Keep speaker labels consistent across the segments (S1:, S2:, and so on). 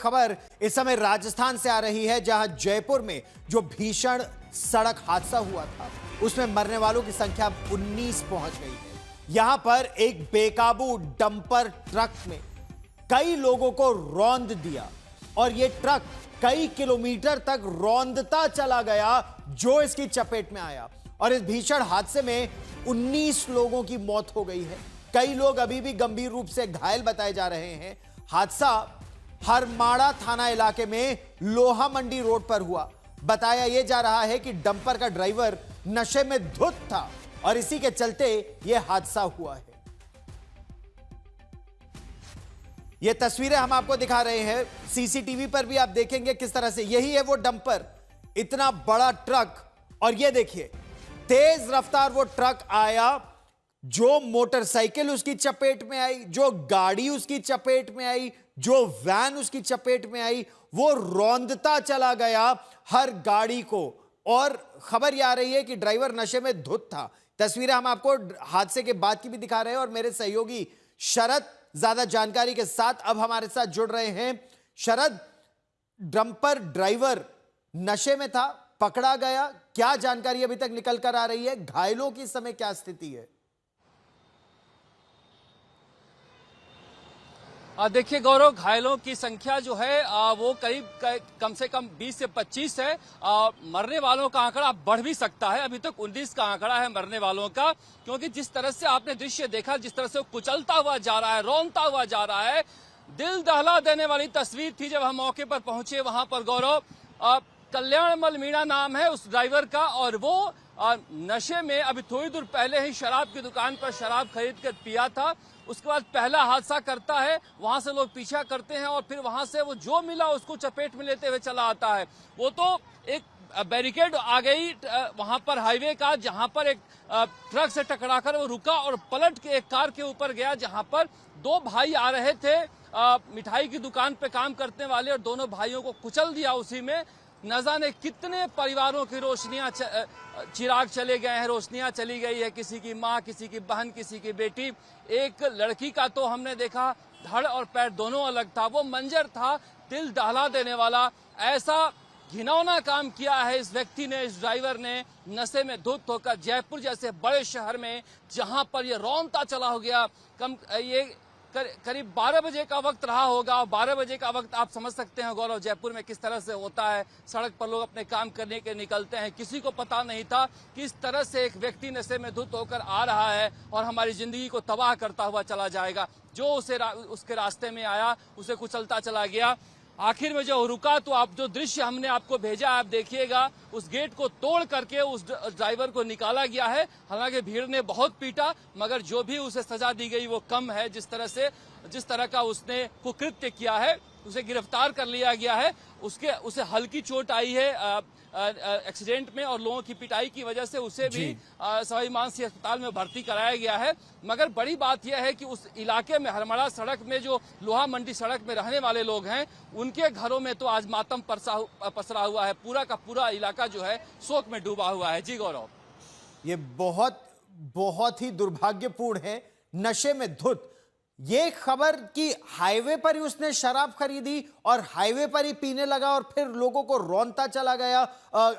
S1: खबर इस समय राजस्थान से आ रही है, जहां जयपुर में जो भीषण सड़क हादसा हुआ था उसमें मरने वालों की संख्या 19 पहुंच गई है। यहां पर एक बेकाबू डंपर ट्रक में कई लोगों को रौंद दिया और यह ट्रक कई किलोमीटर तक रौंदता चला गया जो इसकी चपेट में आया और इस भीषण हादसे में 19 लोगों की मौत हो गई है। कई लोग अभी भी गंभीर रूप से घायल बताए जा रहे हैं। हादसा हरमाड़ा थाना इलाके में लोहा मंडी रोड पर हुआ। बताया यह जा रहा है कि डंपर का ड्राइवर नशे में धुत था और इसी के चलते यह हादसा हुआ है। यह तस्वीरें हम आपको दिखा रहे हैं, सीसीटीवी पर भी आप देखेंगे किस तरह से यही है वो डंपर, इतना बड़ा ट्रक। और यह देखिए तेज रफ्तार वो ट्रक आया, जो मोटरसाइकिल उसकी चपेट में आई, जो गाड़ी उसकी चपेट में आई, जो वैन उसकी चपेट में आई, वो रौंदता चला गया हर गाड़ी को। और खबर यह आ रही है कि ड्राइवर नशे में धुत था। तस्वीरें हम आपको हादसे के बाद की भी दिखा रहे हैं और मेरे सहयोगी शरद ज्यादा जानकारी के साथ अब हमारे साथ जुड़ रहे हैं। शरद, डंपर ड्राइवर नशे में था, पकड़ा गया, क्या जानकारी अभी तक निकल कर आ रही है? घायलों की इस समय क्या स्थिति है?
S2: देखिए गौरव, घायलों की संख्या जो है वो करीब कम से कम 20 से 25 है। मरने वालों का आंकड़ा बढ़ भी सकता है। अभी तक 19 का आंकड़ा है मरने वालों का, क्योंकि जिस तरह से आपने दृश्य देखा, जिस तरह से वो कुचलता हुआ जा रहा है, रौंदता हुआ जा रहा है, दिल दहला देने वाली तस्वीर थी जब हम मौके पर पहुंचे। वहां पर गौरव, कल्याणमल मीणा नाम है उस ड्राइवर का और वो नशे में अभी थोड़ी दूर पहले ही शराब की दुकान पर शराब खरीद कर पिया था। उसके बाद पहला हादसा करता है, वहां से लोग पीछा करते हैं और फिर वहां से वो जो मिला उसको चपेट में लेते हुए चला आता है। वो तो एक बैरिकेड आ गई वहां पर हाईवे का, जहां पर एक ट्रक से टकराकर वो रुका और पलट के एक कार के ऊपर गया, जहां पर दो भाई आ रहे थे मिठाई की दुकान पे काम करने वाले, और दोनों भाइयों को कुचल दिया उसी में। न जाने कितने परिवारों की रोशनियां चिराग चले गए हैं, रोशनियां चली गई है, किसी की माँ, किसी की बहन, किसी की बेटी। एक लड़की का तो हमने देखा धड़ और पैर दोनों अलग था। वो मंजर था दिल दहला देने वाला। ऐसा घिनौना काम किया है इस व्यक्ति ने, इस ड्राइवर ने, नशे में धुत होकर जयपुर जैसे बड़े शहर में, जहां पर ये रौंदता चला हो गया। ये करीब 12 बजे का वक्त रहा होगा। 12 बजे का वक्त आप समझ सकते हैं गौरव, जयपुर में किस तरह से होता है। सड़क पर लोग अपने काम करने के निकलते हैं। किसी को पता नहीं था कि इस तरह से एक व्यक्ति नशे में धुत होकर आ रहा है और हमारी जिंदगी को तबाह करता हुआ चला जाएगा। जो उसके रास्ते में आया उसे कुचलता चला गया। आखिर में जो रुका, तो आप जो दृश्य हमने आपको भेजा आप देखिएगा, उस गेट को तोड़ करके उस ड्राइवर को निकाला गया है। हालांकि भीड़ ने बहुत पीटा, मगर जो भी उसे सजा दी गई वो कम है। जिस तरह का उसने कुकृत्य किया है, उसे गिरफ्तार कर लिया गया है। उसे हल्की चोट आई है एक्सीडेंट में और लोगों की पिटाई की वजह से उसे भी सवाई मानसिंह अस्पताल में भर्ती कराया गया है। मगर बड़ी बात यह है कि उस इलाके में, हरमाड़ा सड़क में, जो लोहा मंडी सड़क में रहने वाले लोग हैं, उनके घरों में तो आज मातम पसरा हुआ है। पूरा का पूरा इलाका जो है शोक में डूबा हुआ है। जी गौरव,
S1: ये बहुत ही दुर्भाग्यपूर्ण है। नशे में धुत, ये खबर कि हाईवे पर ही उसने शराब खरीदी और हाईवे पर ही पीने लगा और फिर लोगों को रौंदता चला गया।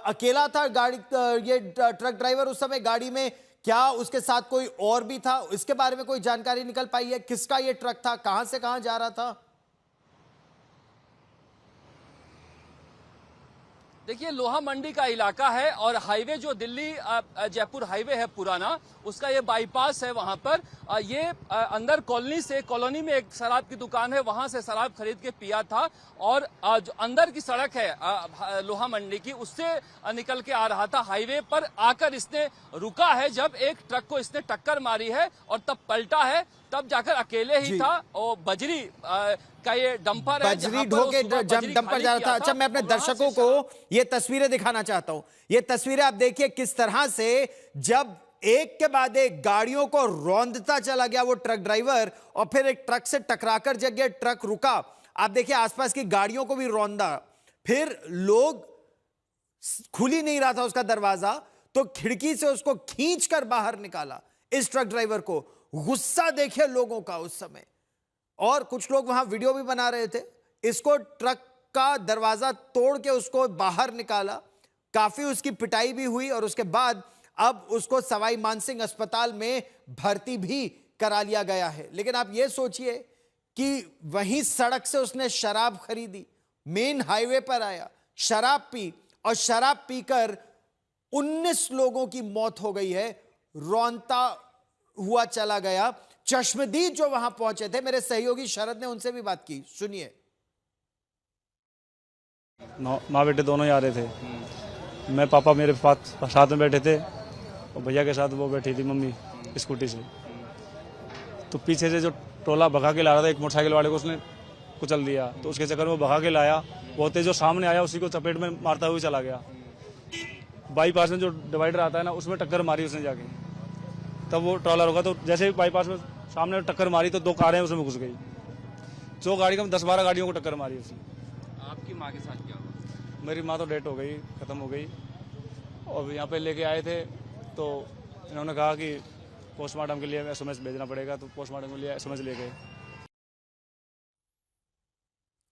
S1: अकेला था गाड़ी, ये ट्रक ड्राइवर उस समय गाड़ी में, क्या उसके साथ कोई और भी था? इसके बारे में कोई जानकारी निकल पाई है? किसका ये ट्रक था, कहां से कहां जा रहा था?
S2: देखिए, लोहा मंडी का इलाका है और हाईवे जो दिल्ली जयपुर हाईवे है पुराना, उसका ये बाईपास है। वहां पर ये अंदर कॉलोनी में एक शराब की दुकान है, वहां से शराब खरीद के पिया था और जो अंदर की सड़क है लोहा मंडी की, उससे निकल के आ रहा था। हाईवे पर आकर इसने रुका है जब एक ट्रक को इसने टक्कर मारी है और तब पलटा है, तब जाकर अकेले ही था। और बजरी का ये डंपर है,
S1: बजरी ढोके डंपर जा रहा था। अच्छा, मैं अपने दर्शकों को ये तस्वीरें दिखाना चाहता हूं। ये तस्वीरें आप देखिए किस तरह से जब एक के बाद एक गाड़ियों को रौंदता चला गया वो ट्रक ड्राइवर, और फिर एक ट्रक से टकराकर जगह ट्रक रुका। आप देखिए आसपास की गाड़ियों को भी रौंदा, फिर लोग, खुल ही नहीं रहा था उसका दरवाजा, तो खिड़की से उसको खींचकर बाहर निकाला इस ट्रक ड्राइवर को। गुस्सा देखिए लोगों का उस समय, और कुछ लोग वहां वीडियो भी बना रहे थे। इसको ट्रक का दरवाजा तोड़ के उसको बाहर निकाला, काफी उसकी पिटाई भी हुई और उसके बाद अब उसको सवाई मानसिंह अस्पताल में भर्ती भी करा लिया गया है। लेकिन आप यह सोचिए कि वहीं सड़क से उसने शराब खरीदी, मेन हाईवे पर आया, शराब पी और शराब पीकर 19 लोगों की मौत हो गई है, रौंता हुआ चला गया। चश्मदीद जो वहां पहुंचे थे, मेरे सहयोगी शरद ने उनसे भी बात की, सुनिए।
S3: माँ बेटे दोनों ही आ रहे थे। मैं पापा मेरे साथ में बैठे थे और भैया के साथ वो बैठी थी मम्मी स्कूटी से। तो पीछे से जो टोला भगा के ला रहा था, एक मोटरसाइकिल वाले को उसने कुचल दिया। तो उसके चक्कर में वो भगा के लाया, वो जो सामने आया उसी को चपेट में मारता हुए चला गया। बाईपास में जो डिवाइडर आता है ना, उसमें टक्कर मारी उसने जाके। तब वो ट्रॉला रुका, तो जैसे ही बाईपास में सामने टक्कर मारी तो 2 कारें उसमें घुस गई। जो गाड़ी कम 10-12 गाड़ियों को टक्कर मारी उसने।
S2: आपकी माँ के साथ क्या हुआ?
S3: मेरी माँ तो डेथ हो गई, खत्म हो गई। और यहाँ पे लेके आए थे तो इन्होंने कहा कि पोस्टमार्टम के लिए SMS भेजना पड़ेगा, तो पोस्टमार्टम के लिए SMS ले गए।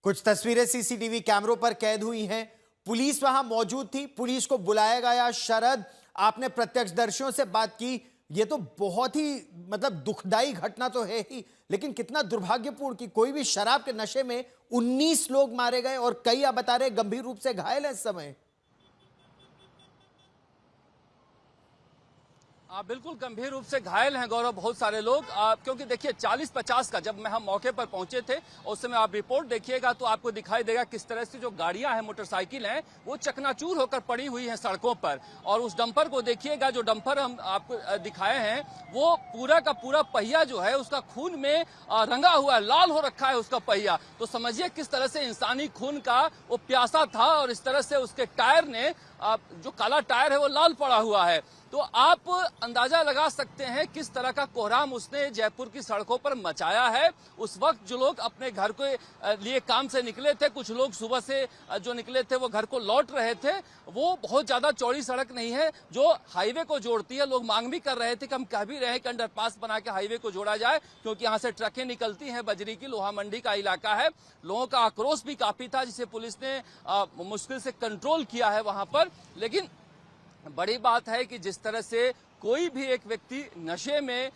S1: कुछ तस्वीरें सीसीटीवी कैमरों पर कैद हुई हैं। पुलिस वहां मौजूद थी, पुलिस को बुलाया गया। शरद, आपने प्रत्यक्षदर्शियों से बात की, यह तो बहुत ही दुखदाई घटना तो है ही, लेकिन कितना दुर्भाग्यपूर्ण कि कोई भी शराब के नशे में 19 लोग मारे गए और कई आप बता रहे गंभीर रूप से घायल हैं इस समय।
S2: बिल्कुल गंभीर रूप से घायल हैं गौरव, बहुत सारे लोग। क्योंकि देखिए 40-50 का जब हम मौके पर पहुंचे थे उस समय आप रिपोर्ट देखिएगा तो आपको दिखाई देगा किस तरह से जो गाड़ियां हैं, मोटरसाइकिल हैं, वो चकनाचूर होकर पड़ी हुई हैं सड़कों पर। और उस डंपर को देखिएगा, जो डंपर हम आपको दिखाए हैं, वो पूरा का पूरा पहिया जो है उसका खून में रंगा हुआ है, लाल हो रखा है उसका पहिया। तो समझिए किस तरह से इंसानी खून का वो प्यासा था और इस तरह से उसके टायर ने, जो काला टायर है वो लाल पड़ा हुआ है। तो आप अंदाजा लगा सकते हैं किस तरह का कोहराम उसने जयपुर की सड़कों पर मचाया है। उस वक्त जो लोग अपने घर के लिए काम से निकले थे, कुछ लोग सुबह से जो निकले थे वो घर को लौट रहे थे। वो बहुत ज्यादा चौड़ी सड़क नहीं है जो हाईवे को जोड़ती है। लोग मांग भी कर रहे थे कि हम कह भी रहे हैं कि अंडरपास बना के हाईवे को जोड़ा जाए, क्योंकि यहाँ से ट्रकें निकलती हैं, बजरी की, लोहा मंडी का इलाका है। लोगों का आक्रोश भी काफी था, जिसे पुलिस ने मुश्किल से कंट्रोल किया है वहां पर। लेकिन बड़ी बात है कि जिस तरह से कोई भी एक व्यक्ति नशे में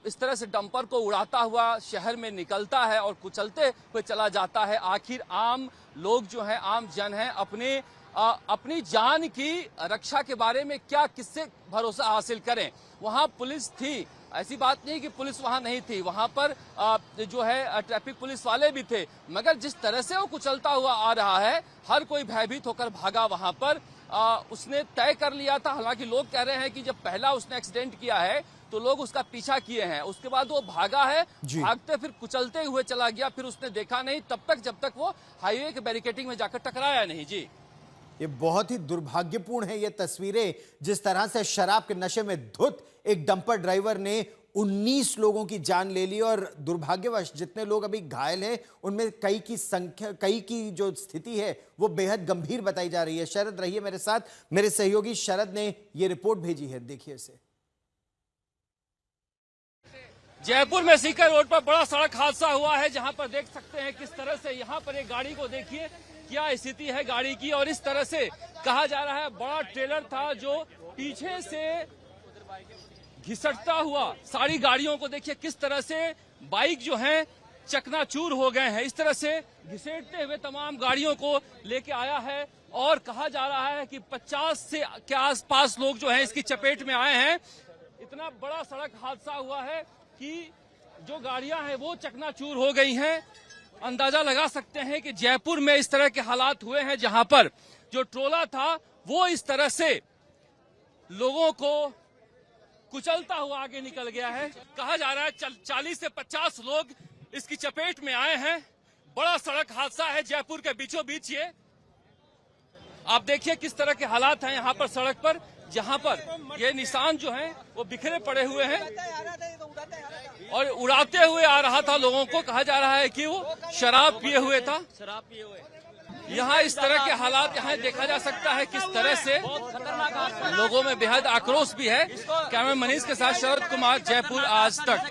S2: इस तरह से डंपर को उड़ाता हुआ शहर में निकलता है और कुचलते हुए चला जाता है, आखिर आम लोग जो हैं, आम जन हैं, अपनी जान की रक्षा के बारे में क्या किससे भरोसा हासिल करें। वहां पुलिस थी, ऐसी बात नहीं कि पुलिस वहां नहीं थी, वहां पर जो है ट्रैफिक पुलिस वाले भी थे, मगर जिस तरह से वो कुचलता हुआ आ रहा है, हर कोई भयभीत होकर भागा वहां पर। उसने तय कर लिया था, हालांकि लोग कह रहे हैं कि जब पहला उसने एक्सीडेंट किया है तो लोग उसका पीछा किए हैं, उसके बाद वो भागा है, भागते फिर कुचलते हुए चला गया, फिर उसने देखा नहीं तब तक जब तक वो हाईवे के बैरिकेडिंग में जाकर टकराया नहीं। जी,
S1: ये बहुत ही दुर्भाग्यपूर्ण है ये तस्वीरें, जिस तरह से शराब के नशे में धुत एक डंपर ड्राइवर ने 19 लोगों की जान ले ली और दुर्भाग्यवश जितने लोग अभी घायल हैं उनमें कई की जो स्थिति है वो बेहद गंभीर बताई जा रही है। शरद, रहिए मेरे साथ, मेरे सहयोगी शरद ने ये रिपोर्ट भेजी है, देखिए इसे।
S2: जयपुर में सीकर रोड पर बड़ा सड़क हादसा हुआ है, जहां पर देख सकते हैं किस तरह से यहाँ पर एक गाड़ी को देखिए क्या स्थिति है गाड़ी की। और इस तरह से कहा जा रहा है बड़ा ट्रेलर था जो पीछे से घिसटता हुआ, सारी गाड़ियों को देखिए किस तरह से बाइक जो हैं चकनाचूर हो गए हैं, इस तरह से घिसेटते हुए तमाम गाड़ियों को लेके आया है। और कहा जा रहा है कि 50 से के आसपास लोग जो हैं इसकी चपेट में आए हैं। इतना बड़ा सड़क हादसा हुआ है कि जो गाड़ियां हैं वो चकनाचूर हो गई हैं। अंदाजा लगा सकते हैं कि जयपुर में इस तरह के हालात हुए हैं, जहां पर जो ट्रोला था वो इस तरह से लोगों को कुचलता हुआ आगे निकल गया है। कहा जा रहा है 40 से 50 लोग इसकी चपेट में आए हैं। बड़ा सड़क हादसा है जयपुर के बीचों बीच। ये आप देखिए किस तरह के हालात हैं यहाँ पर सड़क पर, जहाँ पर ये निशान जो हैं वो बिखरे पड़े हुए हैं और उड़ाते हुए आ रहा था लोगों को। कहा जा रहा है कि वो शराब पिए हुए था। यहाँ इस तरह के हालात यहाँ देखा जा सकता है किस तरह से लोगों में बेहद आक्रोश भी है। कैमरा मनीष के साथ शरद कुमार, जयपुर आज तक।